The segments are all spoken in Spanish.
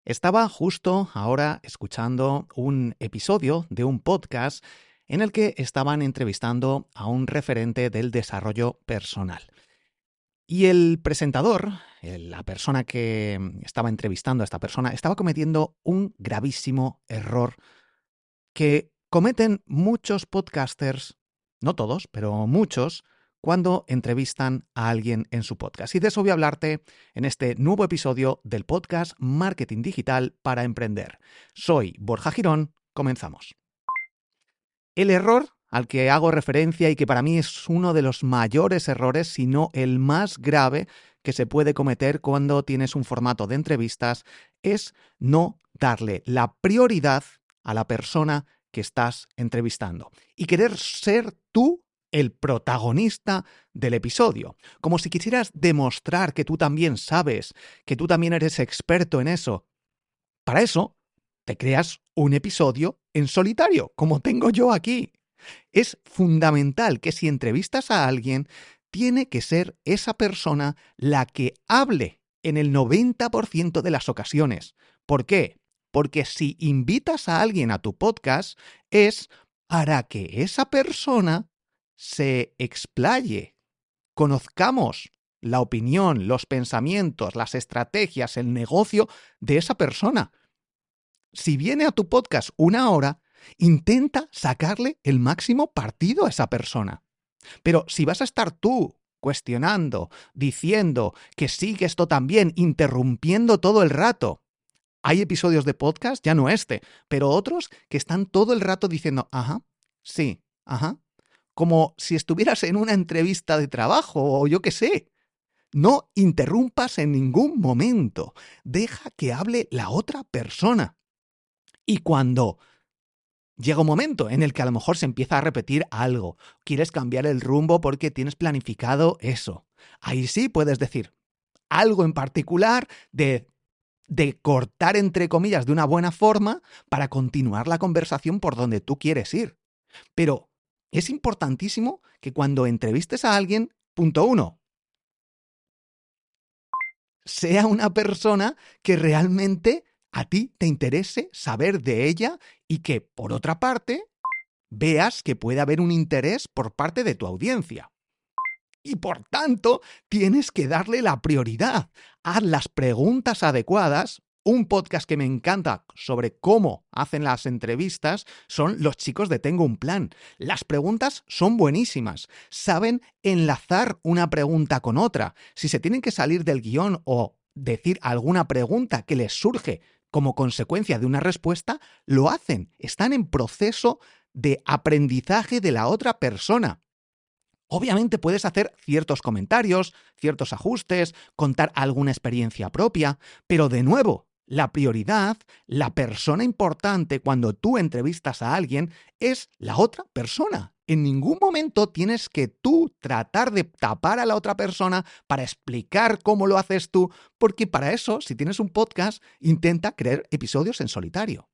Estaba justo ahora escuchando un episodio de un podcast en el que estaban entrevistando a un referente del desarrollo personal. Y el presentador, la persona que estaba entrevistando a esta persona, estaba cometiendo un gravísimo error que cometen muchos podcasters, no todos, pero muchos, cuando entrevistan a alguien en su podcast. Y de eso voy a hablarte en este nuevo episodio del podcast Marketing Digital para Emprender. Soy Borja Girón, comenzamos. El error al que hago referencia y que para mí es uno de los mayores errores, si no el más grave que se puede cometer cuando tienes un formato de entrevistas, es no darle la prioridad a la persona que estás entrevistando y querer ser tú el protagonista del episodio, como si quisieras demostrar que tú también sabes, que tú también eres experto en eso. Para eso, te creas un episodio en solitario, como tengo yo aquí. Es fundamental que si entrevistas a alguien, tiene que ser esa persona la que hable en el 90% de las ocasiones. ¿Por qué? Porque si invitas a alguien a tu podcast, es para que esa persona se explaye, conozcamos la opinión, los pensamientos, las estrategias, el negocio de esa persona. Si viene a tu podcast una hora, intenta sacarle el máximo partido a esa persona. Pero si vas a estar tú cuestionando, diciendo que sí, que esto también, interrumpiendo todo el rato, hay episodios de podcast, ya no este, pero otros que están todo el rato diciendo, ajá, sí, ajá, como si estuvieras en una entrevista de trabajo o yo qué sé. No interrumpas en ningún momento. Deja que hable la otra persona. Y cuando llega un momento en el que a lo mejor se empieza a repetir algo, quieres cambiar el rumbo porque tienes planificado eso, ahí sí puedes decir algo en particular de cortar entre comillas de una buena forma para continuar la conversación por donde tú quieres ir. Pero es importantísimo que cuando entrevistes a alguien, punto uno, sea una persona que realmente a ti te interese saber de ella y que, por otra parte, veas que puede haber un interés por parte de tu audiencia. Y por tanto, tienes que darle la prioridad. Haz las preguntas adecuadas. Un podcast que me encanta sobre cómo hacen las entrevistas son los chicos de Tengo un Plan. Las preguntas son buenísimas. Saben enlazar una pregunta con otra. Si se tienen que salir del guión o decir alguna pregunta que les surge como consecuencia de una respuesta, lo hacen. Están en proceso de aprendizaje de la otra persona. Obviamente puedes hacer ciertos comentarios, ciertos ajustes, contar alguna experiencia propia, pero de nuevo, la prioridad, la persona importante cuando tú entrevistas a alguien es la otra persona. En ningún momento tienes que tú tratar de tapar a la otra persona para explicar cómo lo haces tú, porque para eso, si tienes un podcast, intenta crear episodios en solitario.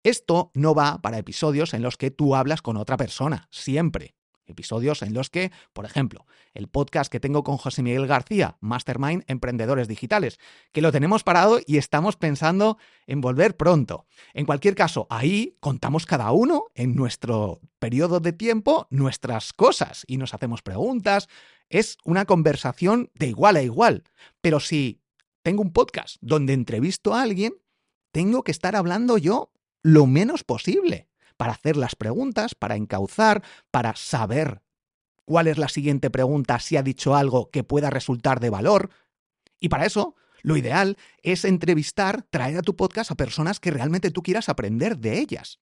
Esto no va para episodios en los que tú hablas con otra persona, siempre. Episodios en los que, por ejemplo, el podcast que tengo con José Miguel García, Mastermind Emprendedores Digitales, que lo tenemos parado y estamos pensando en volver pronto. En cualquier caso, ahí contamos cada uno en nuestro periodo de tiempo nuestras cosas y nos hacemos preguntas. Es una conversación de igual a igual. Pero si tengo un podcast donde entrevisto a alguien, tengo que estar hablando yo lo menos posible para hacer las preguntas, para encauzar, para saber cuál es la siguiente pregunta, si ha dicho algo que pueda resultar de valor. Y para eso, lo ideal es entrevistar, traer a tu podcast a personas que realmente tú quieras aprender de ellas.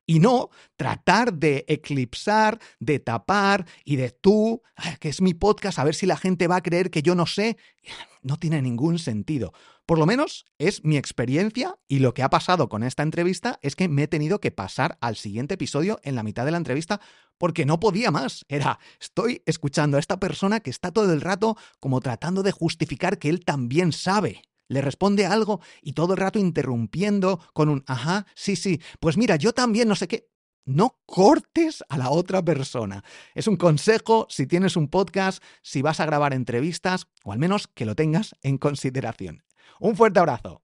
Y no tratar de eclipsar, de tapar y de tú, que es mi podcast, a ver si la gente va a creer que yo no sé. No tiene ningún sentido. Por lo menos es mi experiencia y lo que ha pasado con esta entrevista es que me he tenido que pasar al siguiente episodio en la mitad de la entrevista porque no podía más. Estoy escuchando a esta persona que está todo el rato como tratando de justificar que él también sabe. Le responde algo y todo el rato interrumpiendo con un ajá, sí, pues mira, yo también no sé qué. No cortes a la otra persona. Es un consejo si tienes un podcast, si vas a grabar entrevistas, o al menos que lo tengas en consideración. Un fuerte abrazo.